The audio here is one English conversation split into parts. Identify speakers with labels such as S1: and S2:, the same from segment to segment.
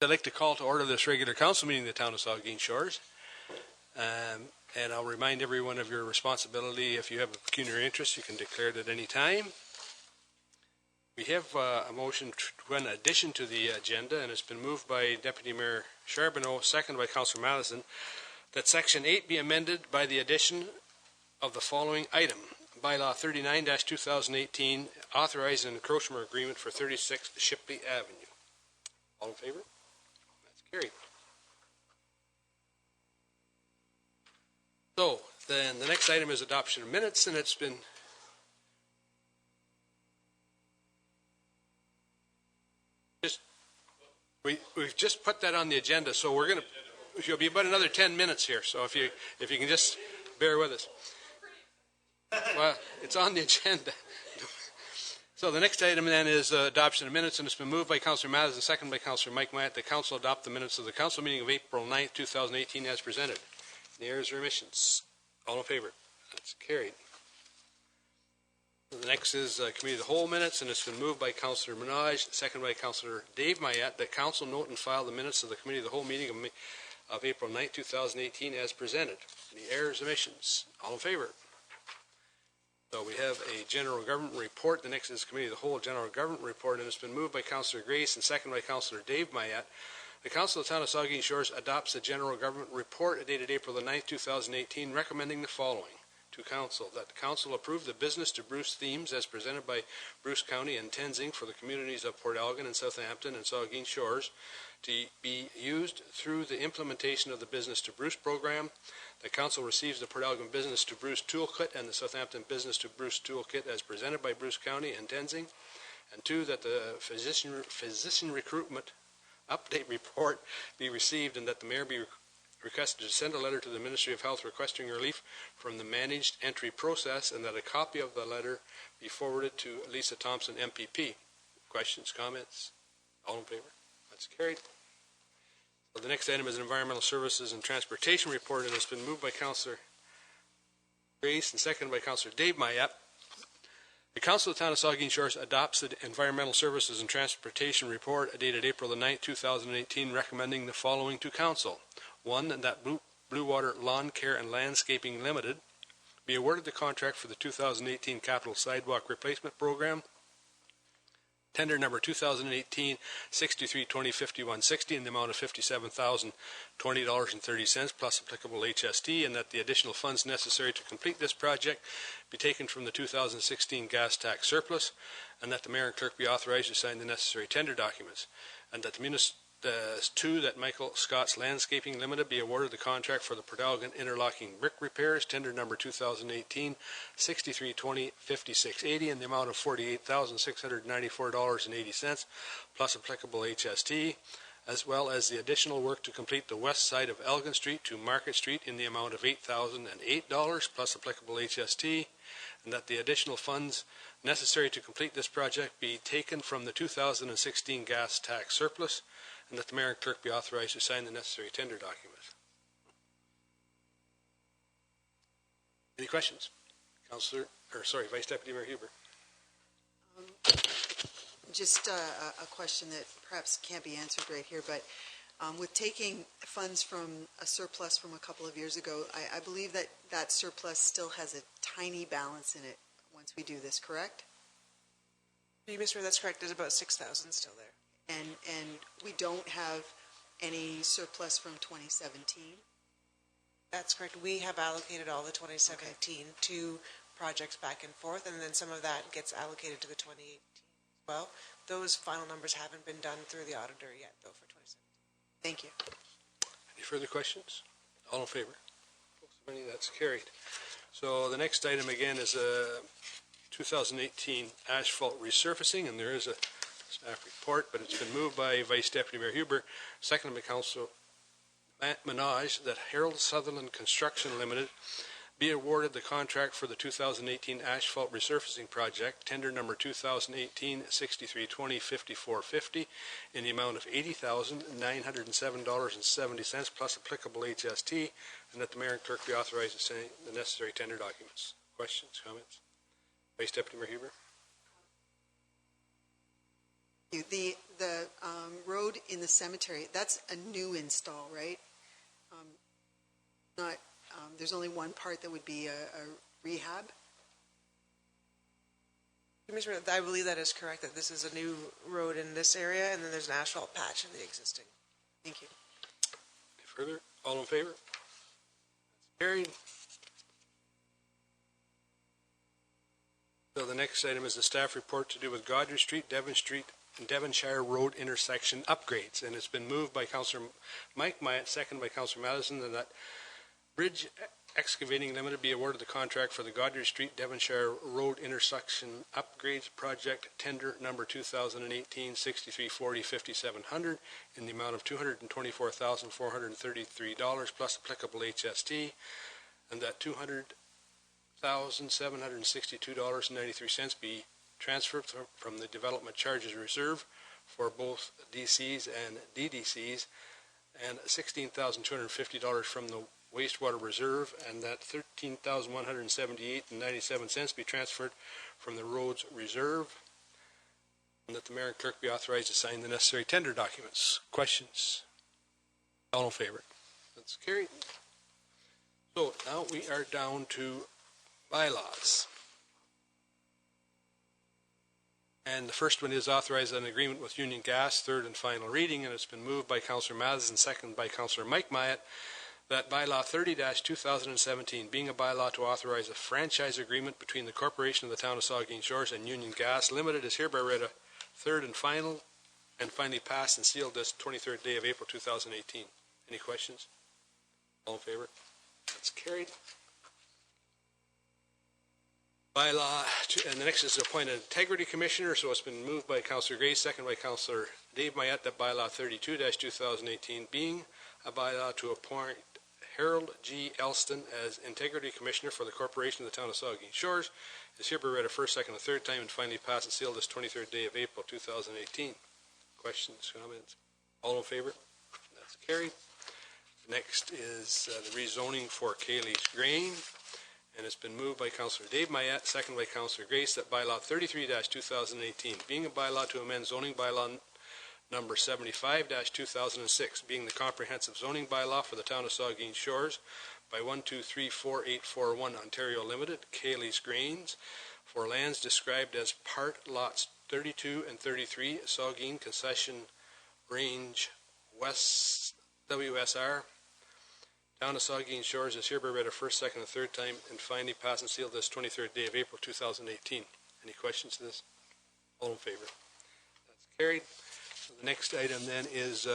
S1: I'd like to call to order this regular council meeting of the town of Saugeen Shores. And I'll remind everyone of your responsibility. If you have a pecuniary interest, you can declare it at any time. We have a motion to an addition to the agenda, and it's been moved by Deputy Mayor Charbonneau, seconded by Councillor Matheson, that Section 8 be amended by the addition of the following item. Bylaw 39-2018, authorizing an encroachment agreement for 36 Shipley Avenue. All in favor? That's carried. So, then the next item is adoption of minutes, and it's been we've just put that on the agenda, so we're going to, it'll be about another 10 minutes here, so if you can just bear with us. Well, it's on the agenda. So the next item then is adoption of minutes, and it's been moved by Councillor Matheson, seconded by Councillor Mike Myatt. The council adopt the minutes of the council meeting of April 9th, 2018 as presented. The errors or omissions? All in favor? That's carried. The next is Committee of the Whole minutes, and it's been moved by Councillor Minaj, seconded by Councillor Dave Myatt, that council note and file the minutes of the Committee of the Whole meeting of April 9th, 2018 as presented. Any errors or omissions? All in favor? So we have a general government report. The next is Committee of the Whole general government report, and it's been moved by Councillor Grace and seconded by Councillor Dave Myatt. The Council of the Town of Saugeen Shores adopts the general government report dated April the 9th, 2018, recommending the following to Council: that the Council approve the business to Bruce themes as presented by Bruce County and Tenzing for the communities of Port Elgin and Southampton and Saugeen Shores to be used through the implementation of the Business to Bruce program. The Council receives the Port Elgin Business to Bruce Toolkit and the Southampton Business to Bruce Toolkit as presented by Bruce County and Tenzing. And two, that the physician recruitment update report be received, and that the Mayor be requested to send a letter to the Ministry of Health requesting relief from the managed entry process, and that a copy of the letter be forwarded to Lisa Thompson, MPP. Questions, comments? All in favor? That's carried. So the next item is an Environmental Services and Transportation report, and it's been moved by Councillor Grace and seconded by Councillor Dave Myatt. The Council of the Town of Saugeen Shores adopts the Environmental Services and Transportation report dated April the 9th, 2018, recommending the following to Council. One, that Blue Water Lawn Care and Landscaping Limited be awarded the contract for the 2018 Capital Sidewalk Replacement Program, tender number 2018 63-20-51-60 in the amount of $57,020.30 plus applicable HST, and that the additional funds necessary to complete this project be taken from the 2016 gas tax surplus, and that the Mayor and Clerk be authorized to sign the necessary tender documents, and that two, that Michael Scott's Landscaping Limited be awarded the contract for the Port Elgin interlocking brick repairs, tender number 2018 63-20-56-80 in the amount of $48,694.80 plus applicable HST, as well as the additional work to complete the west side of Elgin Street to Market Street in the amount of $8,008 plus applicable HST, and that the additional funds necessary to complete this project be taken from the 2016 gas tax surplus, and that the Mayor and Clerk be authorized to sign the necessary tender documents. Any questions? Vice Deputy Mayor Huber.
S2: Just a question that perhaps can't be answered right here, but with taking funds from a surplus from a couple of years ago, I believe that that surplus still has a tiny balance in it once we do this, correct?
S3: Miss Ray, that's correct. There's about 6,000 still there.
S2: And we don't have any surplus from 2017?
S3: That's correct. We have allocated all the 2017 to projects back and forth, and then some of that gets allocated to the 2018 as well. Those final numbers haven't been done through the auditor yet, though, for 2017.
S2: Thank you.
S1: Any further questions? All in favor? That's carried. So the next item again is 2018 Asphalt Resurfacing, and there is a staff report, but it's been moved by Vice Deputy Mayor Huber, seconded by Councillor Minaj, that Harold Sutherland Construction Limited be awarded the contract for the 2018 Asphalt Resurfacing Project, tender number 2018 63-20-54-50 in the amount of $80,907.70 plus applicable HST, and that the Mayor and Clerk be authorized to sign the necessary tender documents. Questions, comments? Vice Deputy Mayor Huber.
S2: The road in the cemetery, that's a new install, right? Not, there's only one part that would be a rehab?
S3: Commissioner, I believe that is correct, that this is a new road in this area, and then there's an asphalt patch in the existing.
S2: Thank you.
S1: Any further? All in favor? That's carried. So the next item is the staff report to do with Godrey Street, Devon Street, and Devonshire Road intersection upgrades. And it's been moved by Councillor Mike Myatt, seconded by Councillor Madison, that Bridge Excavating Limited be awarded the contract for the Godrey Street, Devonshire Road intersection upgrades project tender number 2018-6340-5700 in the amount of $224,433 plus applicable HST, and that $200,762.93 be transferred from the Development Charges Reserve for both DCs and DDCs, and $16,250 from the Wastewater Reserve, and that $13,178.97 be transferred from the Roads Reserve, and that the Mayor and Clerk be authorized to sign the necessary tender documents. Questions? All in favor? That's carried. So now we are down to bylaws. And the first one is authorize an agreement with Union Gas, third and final reading, and it's been moved by Councillor Madison, second by Councillor Mike Myatt, that bylaw 30-2017, being a bylaw to authorize a franchise agreement between the Corporation of the Town of Saugeen Shores and Union Gas Limited, is hereby read a third and finally passed and sealed this 23rd day of April 2018. Any questions? All in favor? That's carried. Bylaw, and the next is to appoint an Integrity Commissioner. So it's been moved by Councillor Gray, second by Councillor Dave Myatt, that bylaw 32-2018, being a bylaw to appoint Harold G. Elston as Integrity Commissioner for the Corporation of the Town of Saugeen Shores, is hereby read a first, second, and third time, and finally passed and sealed this 23rd day of April 2018. Questions, comments? All in favor? That's carried. Next is the rezoning for Kaylee's Grain, and it's been moved by Councillor Dave Myatt, second by Councillor Grace, that bylaw 33-2018, being a bylaw to amend zoning bylaw number 75-2006, being the comprehensive zoning bylaw for the Town of Saugeen Shores by 1234841 Ontario Limited, Kaylee's Grains, for lands described as part lots 32 and 33, Saugeen Concession Range West WSR. Town of Saugeen Shores is hereby read a first, second, and third time, and finally passed and sealed this 23rd day of April 2018. Any questions to this? All in favor? That's carried. So the next item then is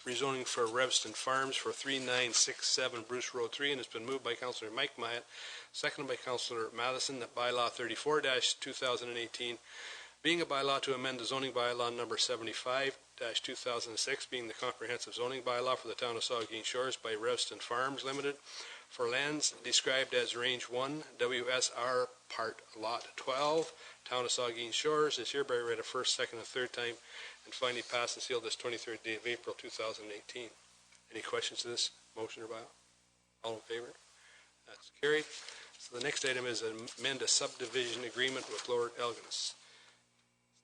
S1: rezoning for Revston Farms for 3967 Bruce Road 3, and it's been moved by Councillor Mike Myatt, seconded by Councillor Madison, that bylaw 34-2018, being a bylaw to amend the zoning bylaw number 75-2006, being the comprehensive zoning bylaw for the Town of Saugeen Shores by Revston Farms Limited, for lands described as Range 1, WSR Part Lot 12, Town of Saugeen Shores, is hereby read a first, second, and third time, and finally passed and sealed this 23rd day of April 2018. Any questions to this motion or bylaw? All in favor? That's carried. So the next item is amend a subdivision agreement with Lord Elginus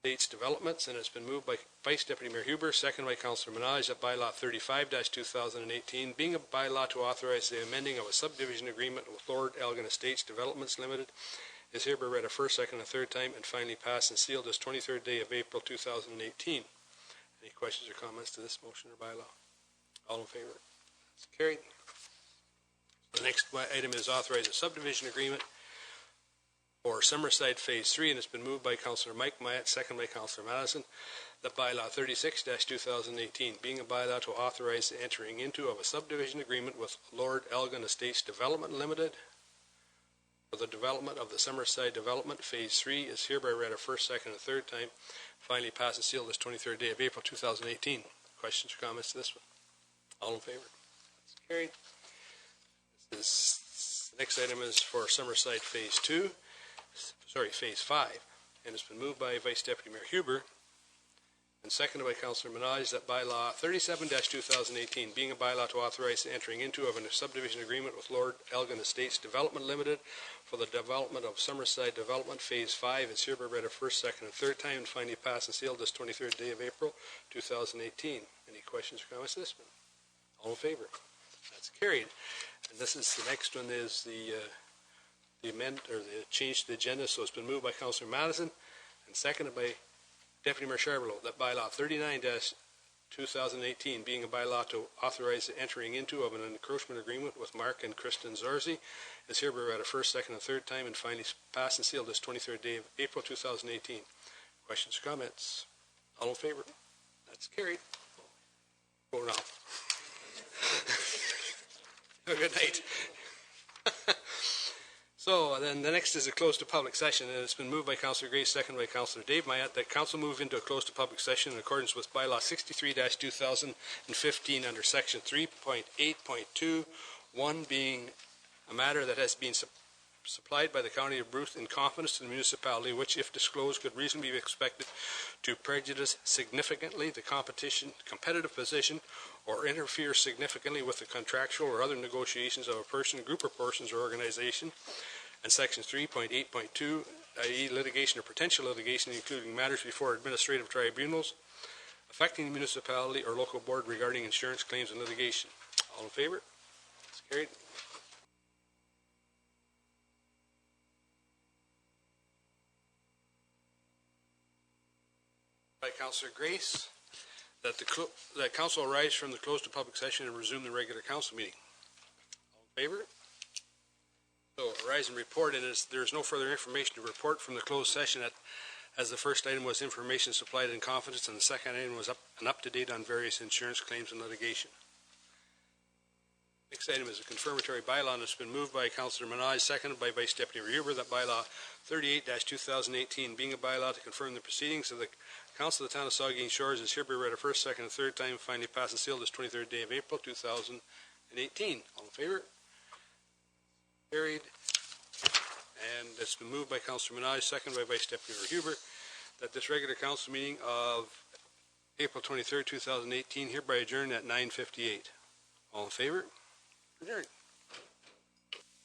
S1: Estates Developments, and it's been moved by Vice Deputy Mayor Huber, second by Councillor Minaj, that bylaw 35-2018, being a bylaw to authorize the amending of a subdivision agreement with Lord Elgin Estates Developments Limited, is hereby read a first, second, and third time, and finally passed and sealed this 23rd day of April 2018. Any questions or comments to this motion or bylaw? All in favor? That's carried. The next item is authorize a subdivision agreement for Summerside Phase 3, and it's been moved by Councillor Mike Myatt, second by Councillor Madison, that bylaw 36-2018, being a bylaw to authorize the entering into of a subdivision agreement with Lord Elgin Estates Development Limited for the development of the Summerside Development Phase 3, is hereby read a first, second, and third time, finally passed and sealed this 23rd day of April 2018. Questions or comments to this one? All in favor? That's carried. This next item is for Summerside Phase 5, and it's been moved by Vice Deputy Mayor Huber, and seconded by Councillor Minaj, that bylaw 37-2018, being a bylaw to authorize the entering into of a subdivision agreement with Lord Elgin Estates Development Limited for the development of Summerside Development Phase 5 is hereby read a first, second, and third time and finally passed and sealed this 23rd day of April 2018. Any questions or comments to this one? All in favor? That's carried. And this is the next one is the amend or the change to the agenda. So it's been moved by Councillor Madison and seconded by Deputy Mayor Charbonneau that bylaw 39-2018, being a bylaw to authorize the entering into of an encroachment agreement with Mark and Kristen Zarzi, is hereby read a first, second, and third time and finally passed and sealed this 23rd day of April 2018. Questions or comments? All in favor? That's carried. Go now. Have a good night. So then the next is a close to public session, and it's been moved by Councillor Grace, seconded by Councillor Dave Mayette, that Council move into a close to public session in accordance with Bylaw 63-2015 under Section 3.8.2, 1 being a matter that has been supplied by the County of Bruce in confidence to the municipality, which, if disclosed, could reasonably be expected to prejudice significantly the competitive position or interfere significantly with the contractual or other negotiations of a person, group of persons, or organization. And Section 3.8.2, i.e. litigation or potential litigation, including matters before administrative tribunals affecting the municipality or local board regarding insurance claims and litigation. All in favor? It's carried. By Councillor Grace, that Council arise from the close to public session and resume the regular Council meeting. All in favor? So arise and report, and there is no further information to report from the closed session, as the first item was information supplied in confidence, and the second item was an up-to-date on various insurance claims and litigation. Next item is a confirmatory bylaw, and it's been moved by Councillor Minaj, seconded by Vice Deputy Huber, that bylaw 38-2018, being a bylaw to confirm the proceedings of the Council of the Town of Saugeen Shores, is hereby read a first, second, and third time, and finally passed and sealed this 23rd day of April 2018. All in favor? Carried. And it's been moved by Councillor Minaj, seconded by Vice Deputy Huber, that this regular Council meeting of April 23rd, 2018, hereby adjourned at 9:58. All in favor? Adjourned.